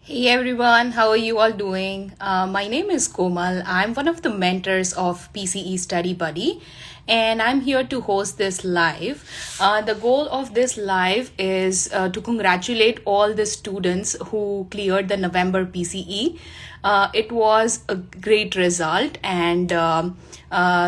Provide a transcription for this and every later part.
Hey everyone, how are you all doing? My name is Komal. I'm one of the mentors of PCE StudyBuddy, and I'm here to host this live. The goal of this live is to congratulate all the students who cleared the November PCE. It was a great result, and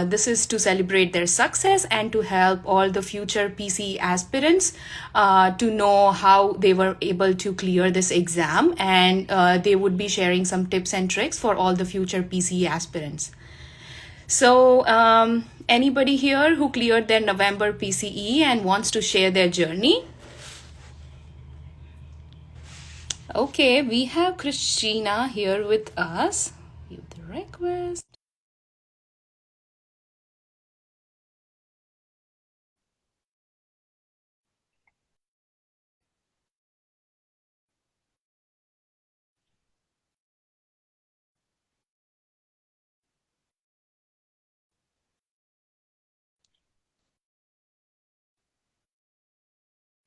this is to celebrate their success and to help all the future PCE aspirants to know how they were able to clear this exam, and they would be sharing some tips and tricks for all the future PCE aspirants. So, anybody here who cleared their November PCE and wants to share their journey? Okay, we have Christina here with us. View the request.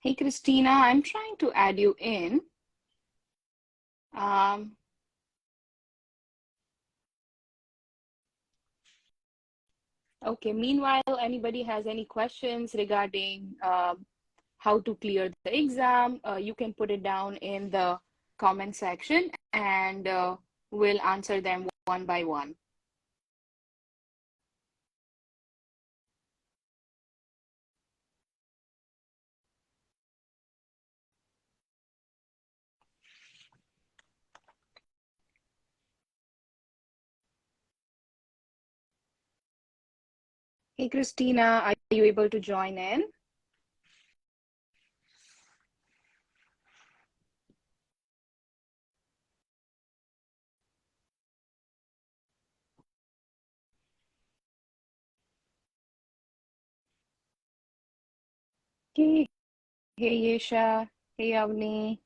Hey, Christina, I'm trying to add you in. Um, okay, meanwhile, anybody has any questions regarding how to clear the exam, you can put it down in the comment section and we'll answer them one by one. Hey, Christina, are you able to join in? Okay. Hey, Yesha. Hey, Avni.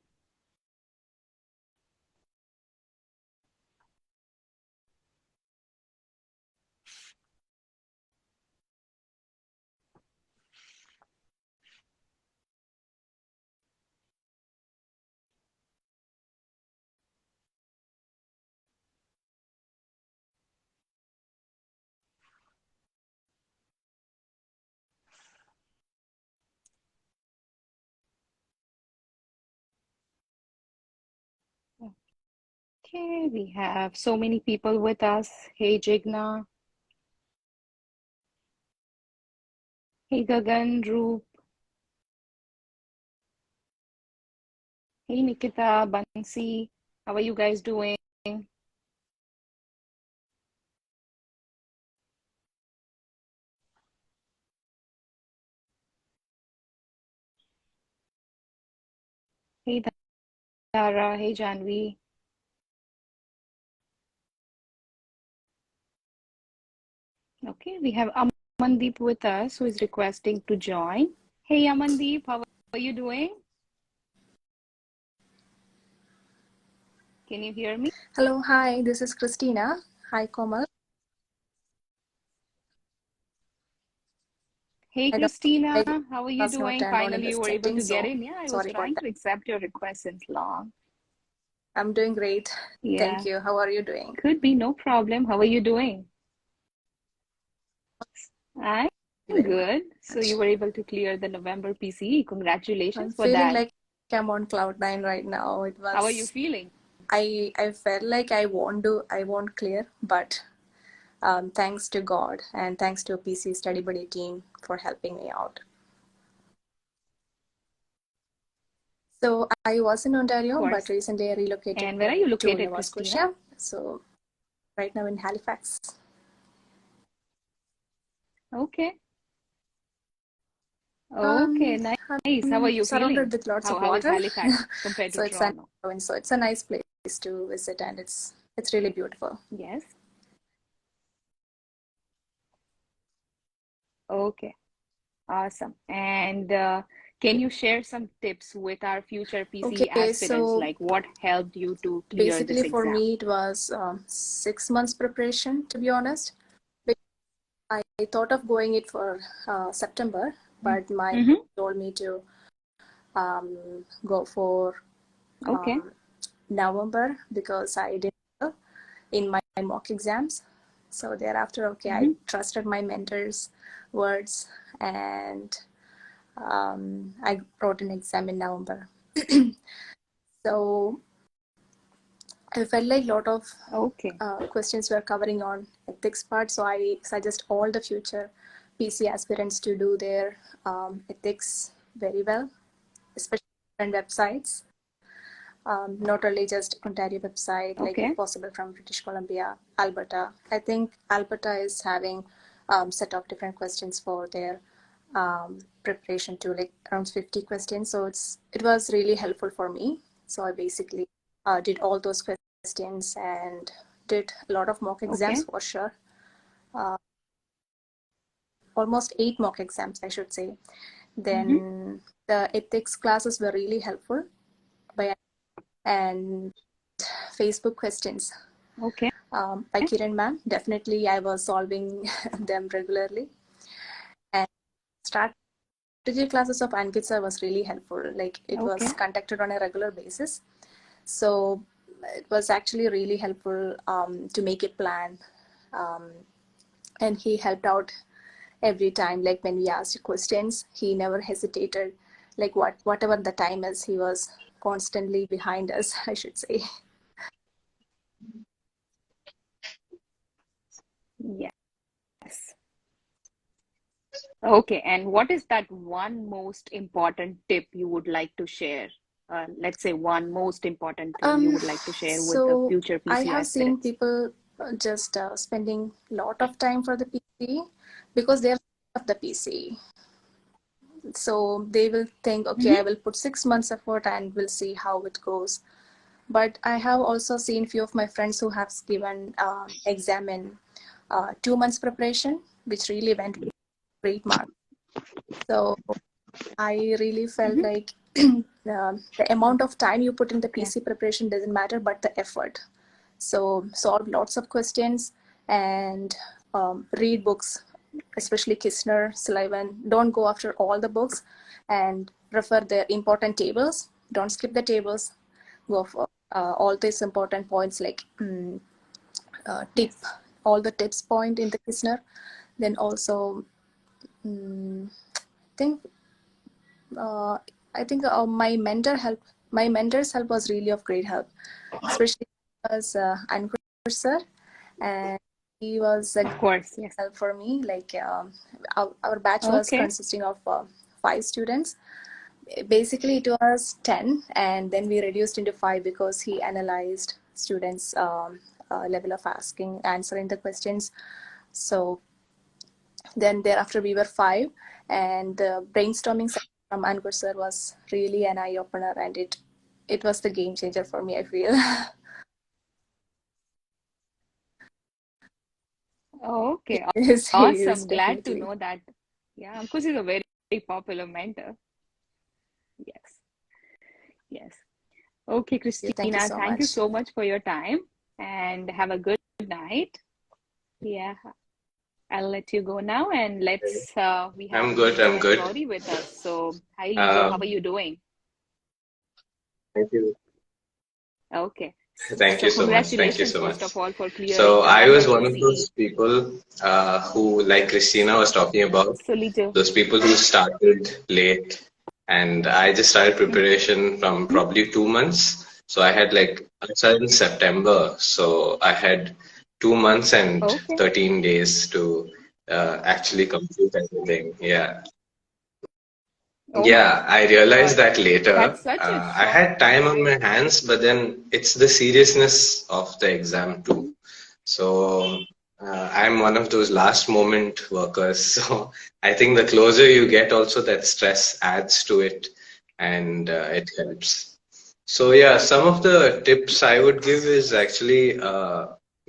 Okay, we have so many people with us. Hey, Jigna. Hey, Gagan, Roop. Hey, Nikita, Bansi. How are you guys doing? Hey, Dara. Hey, Janvi. Okay, we have Amandeep with us who is requesting to join. Hey, Amandeep, how are you doing? Can you hear me? Hello, hi, this is Christina. Hi, Komal. Hey, I don't, Christina, I how are you was not doing? turned on in Finally, the you were able to settings, get so in. Yeah, I was sorry about trying that. to accept your request since long. I'm doing great. Thank Yeah, you. How are you doing? could be no problem. How are you doing? I'm Thank you very good. So you much. were able to clear the November PCE. I'm Congratulations for feeling that. like I'm on cloud nine right now. How are you feeling? I felt like I won't clear, but thanks to God and thanks to a PC Study Buddy team for helping me out. So I was in Of Ontario, but course. recently I relocated And where are you to located, Nova Christina? Scotia. So right now in Halifax. Okay. Okay, nice. How are I'm you feeling? surrounded with lots of How is water, Halifax compared to so it's Toronto? a nice place to visit, and it's really beautiful. Yes. Okay. Awesome. And can you share some tips with our future PCE Okay, aspirants? so Like what helped you to clear this basically for exam? me it was 6 months preparation, to be honest. Because I thought of going it for September, but my Mm-hmm. told me to go for Okay. November because I did well in my mock exams. So thereafter, okay, I trusted my mentor's words and I wrote an exam in November. So I felt like a lot of questions were covering on ethics part. So I suggest all the future PC aspirants to do their ethics very well, especially on websites. Not only just Ontario website, like if possible from British Columbia, Alberta. I think Alberta is having set of different questions for their preparation to like around 50 questions. So it was really helpful for me. So I basically did all those questions and did a lot of mock exams for sure. Almost 8 mock exams, I should say. Then the ethics classes were really helpful. And Facebook questions. By Kiran ma'am, definitely I was solving them regularly. And strategy classes of Ankit sir was really helpful. Like it was conducted on a regular basis. So it was actually really helpful to make a plan. And he helped out every time. Like when we asked questions, he never hesitated. Like whatever the time is, he was constantly behind us, I should say. Yes. Okay, and what is that one most important tip you would like to share? Let's say one most important thing you would like to share with the So future I PCE have seen aspirants. people just spending a lot of time for the PCE because they have the PCE. So they will think, okay, I will put 6 months effort and we'll see how it goes. But I have also seen few of my friends who have given exam in 2 months preparation, which really went with great marks. So I really felt like the amount of time you put in the PC preparation doesn't matter, but the effort. So solve lots of questions and read books, especially Kistner, Sullivan. Don't go after all the books and refer the important tables. Don't skip the tables. Go for all these important points like tip, all the tips point in the Kistner. Then also, think I think my mentor's help was really of great help, especially because Ankur sir, and he was a Of course, yes. help for me. Like our batch was consisting of 5 students. Basically, it was 10, and then we reduced into 5 because he analyzed students' level of answering the questions. So then thereafter we were 5, and the brainstorming from Ankur sir was really an eye opener, and it was the game changer for me, I feel. Okay, He is awesome. Glad to definitely. know that. Yeah, Ankush is a very popular mentor. Yes, yes. Okay, Thank you Christina, so thank you much. so much for your time and have a good night. Yeah, I'll let you go now and we have I'm good. Lijo I'm and good. Gauri with us. So, hi Lijo, how Um, are you doing? Thank you. Okay. Thank So, you so much. Thank you congratulations, so first much. of all, for So clearing I was another one of PCE. those people who, like Christina was talking about, So, Lijo, those people who started late, and I just started preparation from probably 2 months. So I had I started in September, so I had 2 months and okay. 13 days to actually complete everything. Yeah. Oh my Yeah, I realized God. that later. That's such a I short had time on my time. hands, but then it's the seriousness of the exam too. So I'm one of those last moment workers. So I think the closer you get, also that stress adds to it and it helps. So yeah, some of the tips I would give is actually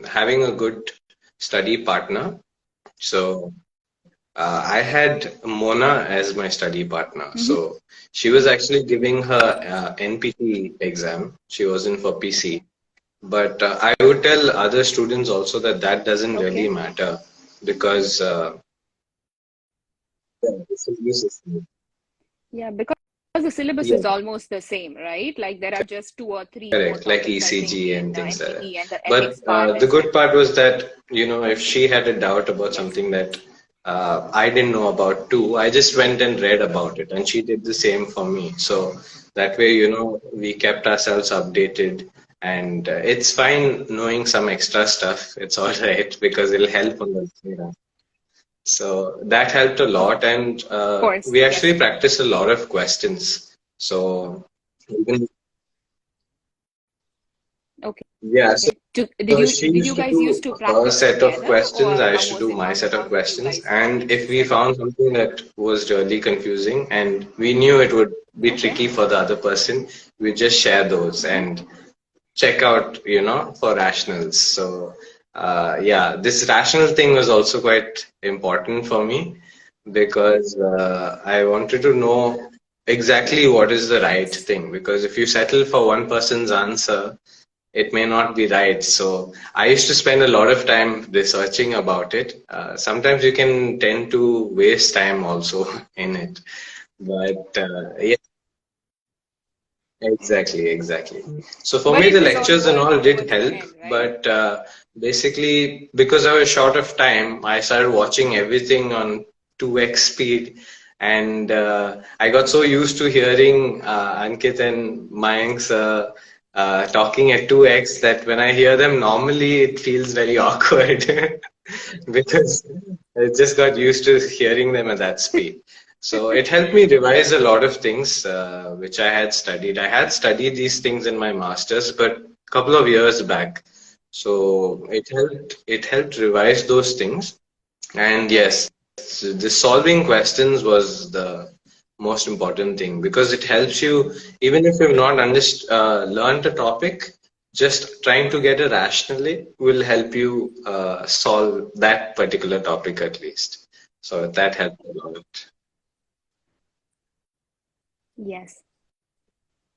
having a good study partner. So I had Mona as my study partner. So she was actually giving her NPT exam. She was in for PC. But I would tell other students also that that doesn't really Okay. matter because it's a new system. Yeah, because the syllabus Yeah, is almost the same, right? Like there are just two or three more correct, like topics, I think, ECG in and things like that. NPE, and the But ethics part the is good separate. part was that, if she had a doubt about Yes. something that I didn't know about too, I just went and read about it, and she did the same for me. So that way, we kept ourselves updated, and it's fine knowing some extra stuff. It's all right because it'll help on the. So that helped a lot, and Of course, we yes. actually practiced a lot of questions. So even Okay. yeah, so, Did so you she did you used to guys used do to her practice set of together, questions. or I how used to was do it? my set of How did you questions, guys and practice if we instead of? found something that was really confusing and we knew it would be Okay. tricky for the other person, we just share those Mm-hmm. and check out, for rationals. So, yeah, this rational thing was also quite important for me because I wanted to know exactly what is the right Yes. thing. Because if you settle for one person's answer, it may not be right. So I used to spend a lot of time researching about it. Sometimes you can tend to waste time also in it. But yeah, exactly, exactly. So for But me, it the is all lectures and good all did towards the help, end, right? but basically because I was short of time, I started watching everything on 2x speed, and I got so used to hearing Ankit and Mayank's talking at 2x that when I hear them normally, it feels very awkward because I just got used to hearing them at that speed. So it helped me revise a lot of things which I had studied. I had studied these things in my master's, but a couple of years back. So it helped revise those things. And yes, the solving questions was the most important thing because it helps you even if you've not learned a topic. Just trying to get it rationally will help you solve that particular topic at least. So that helped a lot. Yes.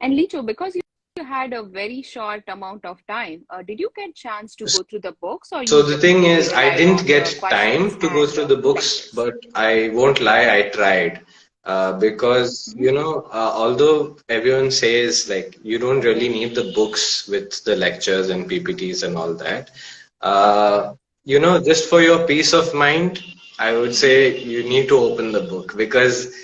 And Licho, because you had a very short amount of time, did you get chance to go through the books, or So you the just thing only is, I relied didn't on the get questions time to go and through the books, lectures? but I won't lie, I tried. Because, Hmm. although everyone says like you don't really need the books with the lectures and PPTs and all that, uh, just for your peace of mind, I would say you need to open the book because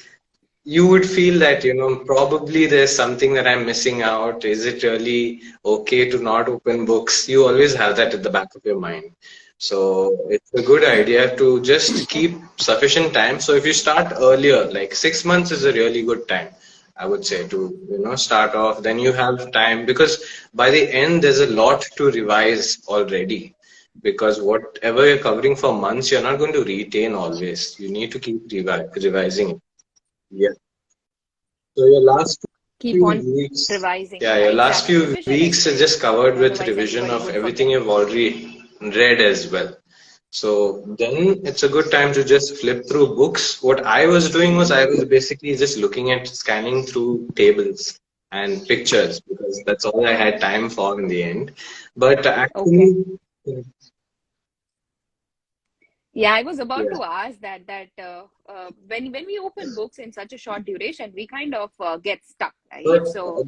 you would feel that probably there's something that I'm missing out. Is it really okay to not open books? You always have that at the back of your mind. So it's a good idea to just keep sufficient time. So if you start earlier, like 6 months is a really good time, I would say, to start off. Then you have time because by the end there's a lot to revise already, because whatever you're covering for months you're not going to retain always. You need to keep revising it. Yeah. So your last Keep few on weeks, revising. yeah, Yeah, your last exactly. few Revision is weeks are great. just covered with Otherwise, revision everybody of would everything forget. you've already read as well. So then it's a good time to just flip through books. What I was doing was I was basically just looking at scanning through tables and pictures because that's all I had time for in the end. But Okay. actually, Yeah, I was about yeah. to ask that when we open books in such a short duration, we kind of get stuck, right? But So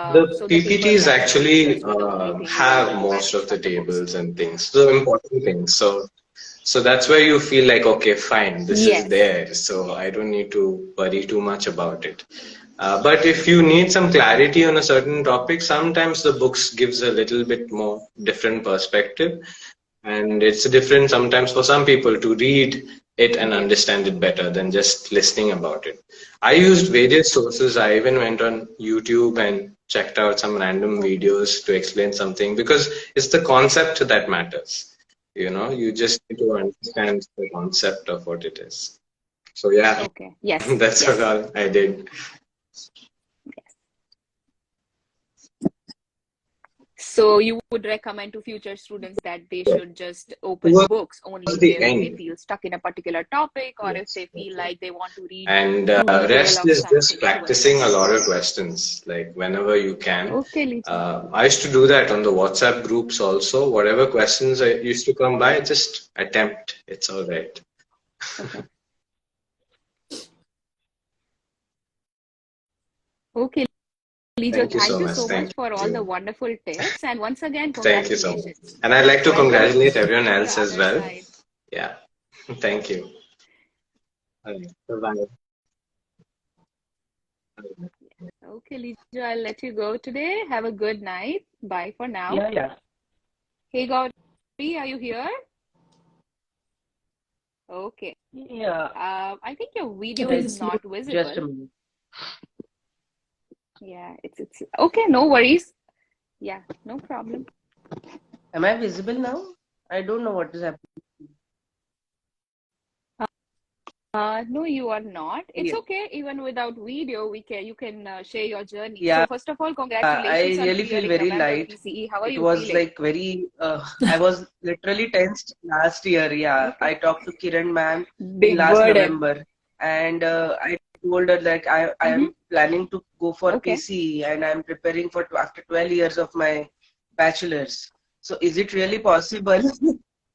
the the tables PPTs and the actually pictures were the only thing you have wanted to most manage of the from the books. tables and things, the important things. So that's where you feel like, okay, fine, this is Yes. there, so I don't need to worry too much about it. But if you need some clarity on a certain topic, sometimes the books gives a little bit more different perspective, and it's different sometimes for some people to read it and Yes. understand it better than just listening about it. I used various sources. I even went on YouTube and checked out some random Okay. videos to explain something because it's the concept that matters. You just need to understand the concept of what it is. So yeah, Okay. Yes. that's what Yes. all I did. Yes. So you would recommend to future students that they should just open Towards books only the when they end, feel stuck in a particular topic, or if yes. they feel like they want to read And through detail rest of is just something towards the practicing a end. lot of questions, like whenever you can. Okay, Lisa. I used to do that on the WhatsApp groups also. Whatever questions I used to come by, just attempt. It's all right. Okay. Okay, Lijo, Thank you so thank you much. so Thank much for all the you. wonderful tips. And once again, Thank you so much. congratulations. And I'd like to Welcome congratulate everyone to the else as other well. side. Yeah. Thank you. Bye-bye. Okay, Lijo, I'll let you go today. Have a good night. Bye for now. Yeah. Hey, Gauri, are you here? Okay. Yeah. I think your video It is is not just a visible. minute. Yeah, it's okay, no worries. Yeah, no problem. Am I visible now? I don't know what is happening. No, you are not. It's Yeah. okay. Even without video, you can share your journey. Yeah. So first of all, I congratulations on really feel clearing very November light. PCE. How are It you was feeling? like very, I was literally tensed last year. Yeah. Okay. I talked to Kiran ma'am in Big last burden. November, and I told her like I am planning to go for Okay. PCE and I'm preparing for after 12 years of my bachelor's. So is it really possible?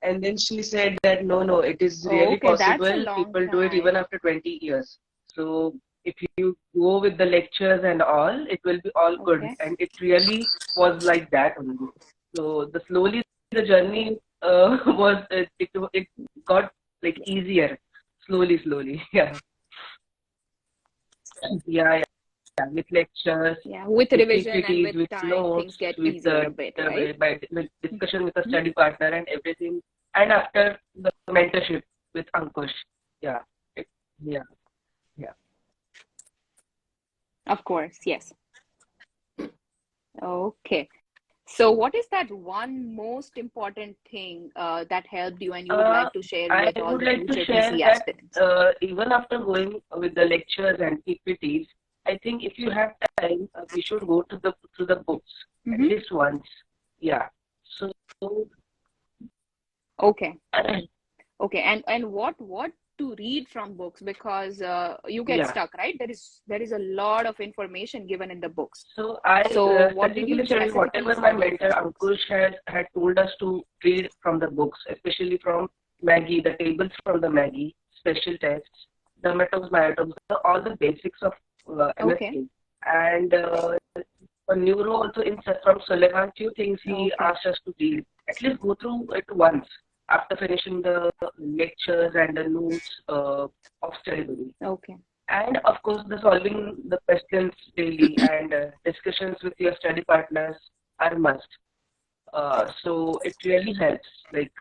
And then she said that no, it is really Okay, that's a possible. long People do it even time. after 20 years. So if you go with the lectures and all, it will be all good. Okay. And it really was like that only. So slowly the journey it got like easier, slowly. Yeah, yeah. With lectures, Yeah, with with revision and PPTs, with with time, things notes, get with easier a bit, right? with discussion with a study partner and everything, and after the mentorship with Ankush. Yeah, it, yeah, yeah. Of course, yes. Okay. So what is that one most important thing that helped you and you would Uh, like to share I with all would the like to future share PCE that aspirants? even after going with the lectures and PPTs, I think if you have time, we should go to the books at least once. Yeah. So Okay. Okay. And what to read from books, because you get yeah. stuck, right? There is a lot of information given in the books. So I So what did you specifically said specifically whatever my study? mentor Ankush had told us to read from the books, especially from Maggie, the tables from the Maggie, special tests, dermatomes, myotomes, all the basics of Okay. MSK. And for neuro also from Sullivan, few things he Okay. asked us to read. At least go through it once after finishing the lectures and the notes of study. Okay. And of course, the solving the questions daily and discussions with your study partners are must. So it really helps. Like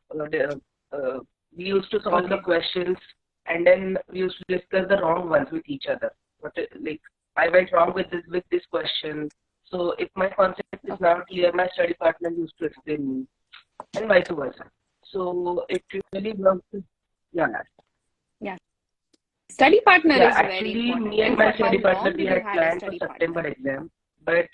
we used to solve the Okay. questions, and then we used to discuss the wrong ones with each other. Like I went wrong with this question. So if my concept is Okay. not clear, my study partner used to explain me, and vice versa. So it really works. Yeah. Yeah. Study partner Yeah, is very actually, important. me and And my for how study partner, long we did you had had a planned for study partner? September exam, but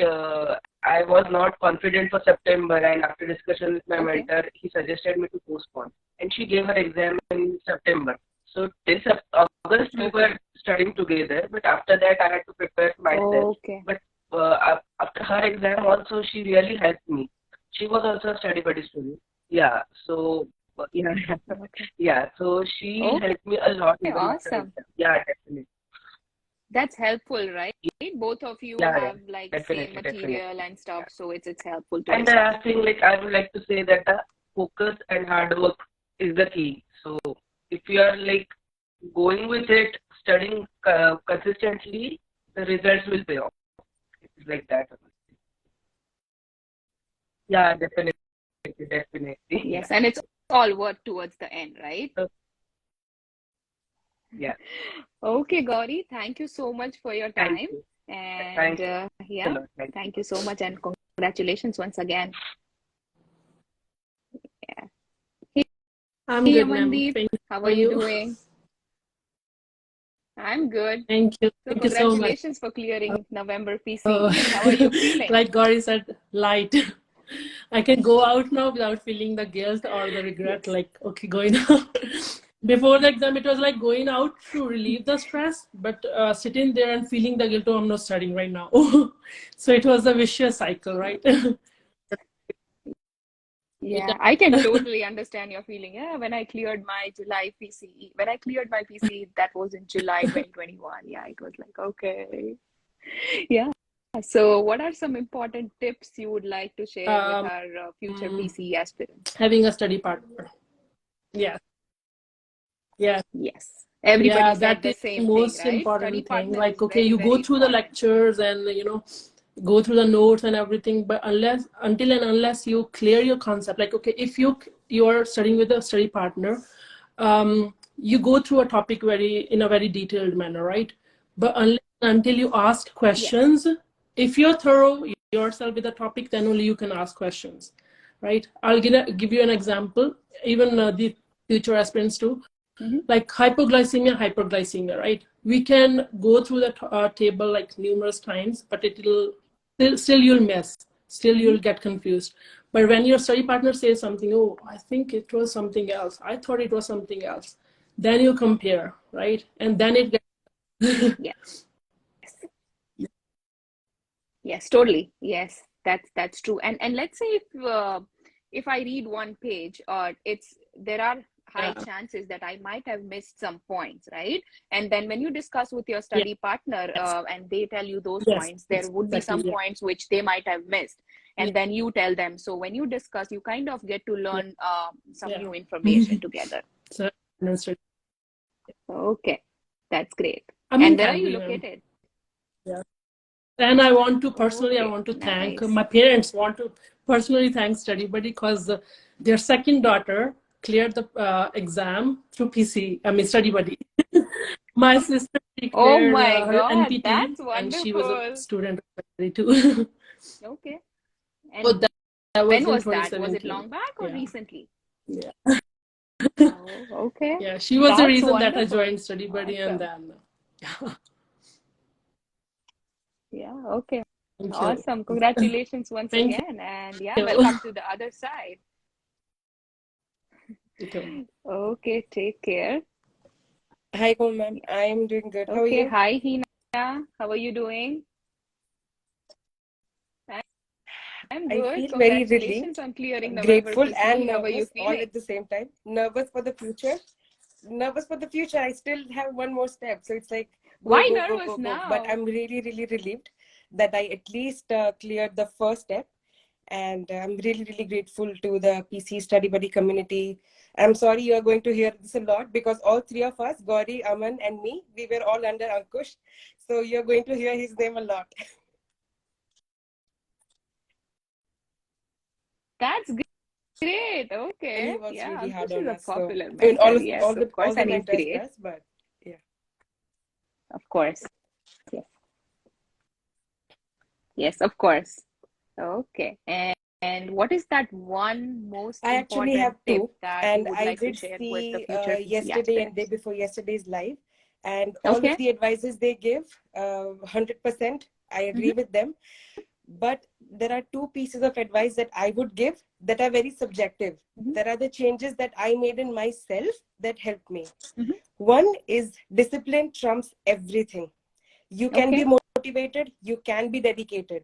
I was not confident for September, and after discussion with my Okay. mentor, he suggested me to postpone, and she gave her exam in September. So till August, we Okay. were studying together, but after that, I had to prepare myself. Okay. But after her exam, also, she really helped me. She was also a study buddy student. Yeah, so yeah, Okay. yeah. So she Okay. helped me a lot even after Awesome. exam. Yeah, definitely. That's helpful, right? Both of you Yeah, have like same definitely. material and stuff, so it's helpful to And the discuss. last thing, like I would like to say that the focus and hard work is the key. So if you are like going with it, studying consistently, the results will pay off. It's like that. Yeah, definitely. Yeah. Yes, and it's all work towards the end, right? So, yeah. Okay, Gauri, thank you so much for your Thank time. you. And Thanks a yeah, lot. Thank you. thank you so much and congratulations once again. Yeah. I'm Hey, good, ma'am. Amandeep, Thank you. how How are are you you? doing? I'm good. Thank you. So Thank you so much. congratulations for clearing November Uh, PCE. How are you feeling? like Gauri said, light. I can go out now without feeling the guilt or the regret, Yes. like, okay, going out. Before the exam, it was like going out to relieve the stress, but sitting there and feeling the guilt, oh, I'm not studying right now. So it was a vicious cycle, right? Yeah, I can totally understand your feeling. Yeah, when I cleared my July PCE, when I cleared my PCE, that was in July 2021. Yeah, it was like, okay. Yeah. So what are some important tips you would like to share with Um, our future PCE aspirants? Having a study partner. Yeah. Yeah. Yes. Everybody Yeah, said that the is the same thing, most right? Study important thing. partner is Like, okay, very, you go very through the important. lectures and go through the notes and everything, but until and unless you clear your concept, like, okay, if you are studying with a study partner, you go through a topic in a very detailed manner, right? But until you ask Yes. questions, if you're thorough yourself with the topic, then only you can ask questions, right? I'll give you an example. Even the future aspirants too, like hypoglycemia, right? We can go through the table like numerous times, but still you'll miss, still you'll get confused. But when your study partner says something, oh, I think it was something else, I thought it was something else, then you compare, right? And then it gets Yes. Yes, totally. Yes, that's true. And let's say if I read one page, there are high yeah, chances that I might have missed some points, right? And then when you discuss with your yeah, study partner, yes, and they tell you those yes, points, there would be exactly, some yeah, points which they might have missed, yeah, and then you tell them. So when you discuss, you kind of get to yeah, learn some yeah. new information together. So understood. Okay, that's great. I'm in And where are you Calgary, ma'am. located? Yeah. And I want to personally, I Okay, want to thank nice. my parents. Want to personally thank StudyBuddy because their second daughter cleared the exam through PC. I mean StudyBuddy. My sister she Oh cleared my her God, NPT, that's and she was a wonderful. student of StudyBuddy too. Okay. So And that was when in was that? Was it 2017. long back or Yeah, recently? yeah, Oh, okay. yeah. She was the That's reason that I wonderful. joined StudyBuddy, and Awesome. then Yeah, okay. thank you, Awesome. Congratulations once thank again. And yeah, you. welcome to the other side. Thank you. Okay, take care. Hi, Komal. Yeah. I am doing good. How are Okay, you? hi Hina. How are you doing? I'm I good. feel very Congratulations relieved, on clearing November grateful, and PCE. How are you nervous all feeling? at the same time. Nervous for the future. Nervous for the future. I still have one more step. So it's like go, Why go, go, nervous go, go. But now? I'm really, really relieved that I at least cleared the first step. And I'm really, really grateful to the PC Study Buddy community. I'm sorry you are going to hear this a lot because all three of us, Gauri, Aman, and me, we were all under Ankush. So you're going to hear his name a lot. That's great. And he Okay. works Yeah, really hard Ankush is on a us. So popular I mean, mentor. Yes, of all course. the And he's mentors great. does, but yeah. Of course. Yes. Yes, of course. Okay. And what is that one most I actually important have tip two, that you and would I like to did share with the see future PCE yesterday and day aspirants? before yesterday's live, and all of Okay. the advices they give, 100%, I agree Mm-hmm. with them. But there are two pieces of advice that I would give that are very subjective. Mm-hmm. There are the changes that I made in myself that helped me. Mm-hmm. One is discipline trumps everything. You can be Okay. motivated, you can be dedicated.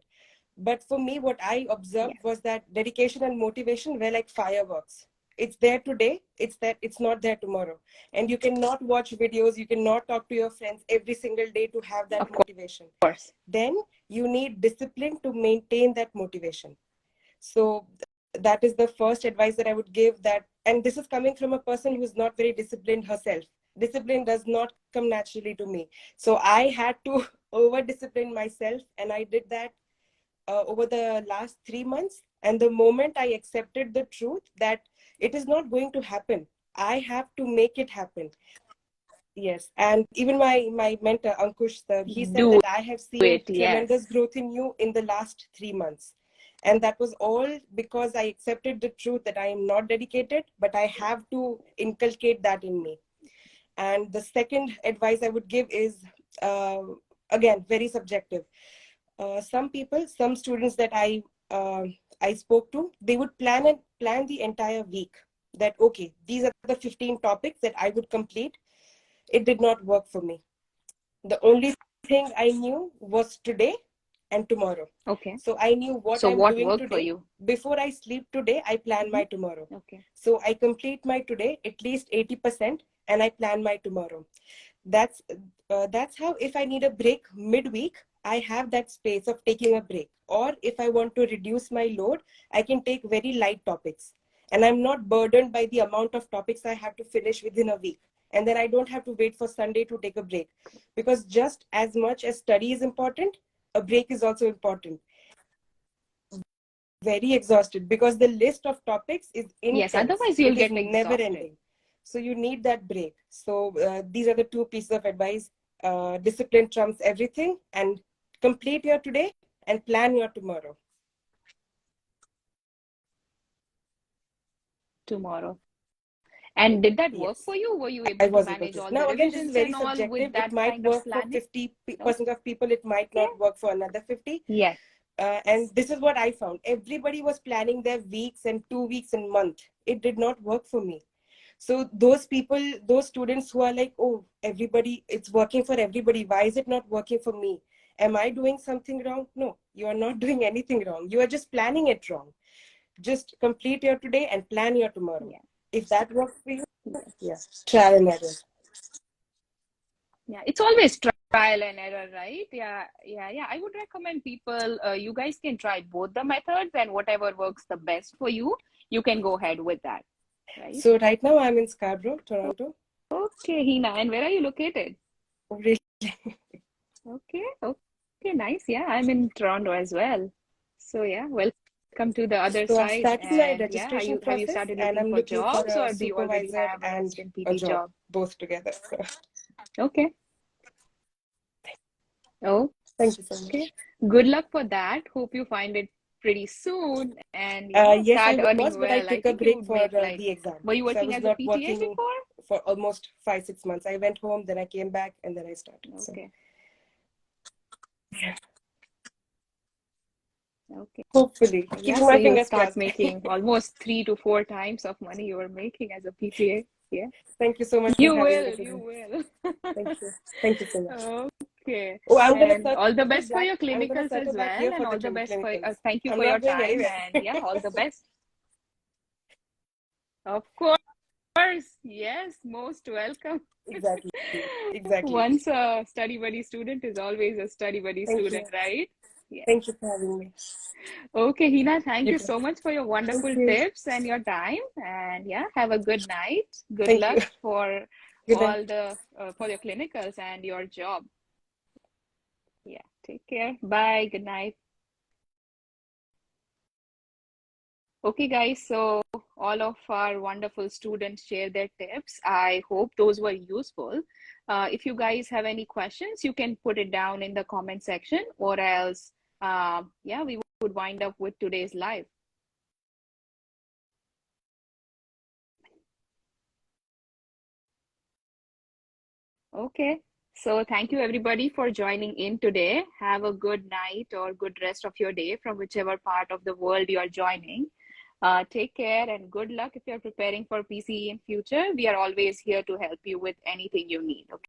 But for me, what I observed Yes. was that dedication and motivation were like fireworks. It's there today, it's not there tomorrow. And you cannot watch videos, you cannot talk to your friends every single day to have that Of motivation. course. Then you need discipline to maintain that motivation. So that is the first advice that I would give, that, and this is coming from a person who's not very disciplined herself. Discipline does not come naturally to me. So I had to over discipline myself, and I did that over the last 3 months. And the moment I accepted the truth that it is not going to happen, I have to make it happen. Yes. And even my mentor, Ankush sir, he said Do that I have seen it. tremendous Yes. growth in you in the last 3 months. And that was all because I accepted the truth that I am not dedicated, but I have to inculcate that in me. And the second advice I would give is, uh, again, very subjective. Some people, some students that I spoke to, they would plan the entire week. That okay, these are the 15 topics that I would complete. It did not work for me. The only thing I knew was today and tomorrow. Okay. So I knew what So I'm what doing worked for today. you? Before I sleep today, I plan Mm-hmm. my tomorrow. Okay. So I complete my today at least 80%, and I plan my tomorrow. That's how, if I need a break midweek, I have that space of taking a break. Or if I want to reduce my load, I can take very light topics. And I'm not burdened by the amount of topics I have to finish within a week. And then I don't have to wait for Sunday to take a break. Because just as much as study is important, a break is also important. Very exhausted because the list of topics is intense. Yes, otherwise you'll it is get never exhausted. ending. So you need that break. So these are the two pieces of advice. Discipline trumps everything, and complete your today and plan your tomorrow. Tomorrow. And did that work Yes. for you? Were you I able to was able manage to. all Now the again, this is revisions very and all subjective. with that It might kind of work for planning? 50% of people. It might not work for another 50. Yes. And this is what I found. Everybody was planning their weeks and 2 weeks and month. It did not work for me. So those people, those students who are like, oh, everybody, it's working for everybody. Why is it not working for me? Am I doing something wrong? No, you are not doing anything wrong. You are just planning it wrong. Just complete your today and plan your tomorrow. Yeah. If that works for you, yes, trial and error. Yeah, it's always trial and error, right? Yeah. I would recommend people, you guys can try both the methods, and whatever works the best for you, you can go ahead with that, right? So right now I'm in Scarborough, Toronto. Okay, Hina, and where are you located? Oh, really? Okay, nice. Yeah, I'm in Toronto as well. So yeah, welcome to the other So I've side. started my And yeah, registration have you process, started and looking I'm for looking for jobs, a or do you already supervisor have an and assistant a PD job, job? both together. So, Okay. Oh, thank you so much. okay. Good luck for that. Hope you find it pretty soon and Yes, start I earning was, but I well. I took a think you break would for make like, the exam. were you So I working was as a not PTA working before? for almost 5-6 months. I went home, then I came back, and then I started. So Okay. Okay. hopefully, Yeah, keeping so my you'll fingers start crossed. making almost 3 to 4 times of money you were making as a PTA. Yeah. Thank you so much for You having me will, you today. will. Thank you so much. Okay. Oh, I'm gonna And all the circle best for back. your I'm gonna clinicals as circle back well. here And for the all the best for, clinicals. thank you I'm for your not going time. anywhere. And yeah, all the best. Of course. Yes, most welcome. Exactly. Exactly. Once a study buddy student is always a study buddy Thank you. student, right? Yeah. Thank you for having me. Okay, Hina, thank You you too. so much for your Thank wonderful you. tips and your time. And yeah, have a good night. Good Thank luck you. for Good night. all the for your clinicals and your job. Yeah, take care. Bye. Good night. Okay, guys, so all of our wonderful students share their tips. I hope those were useful. If you guys have any questions, you can put it down in the comment section, or else, yeah, we would wind up with today's live. Okay, so thank you everybody for joining in today. Have a good night or good rest of your day from whichever part of the world you are joining. Take care and good luck if you're preparing for PCE in future. We are always here to help you with anything you need. Okay.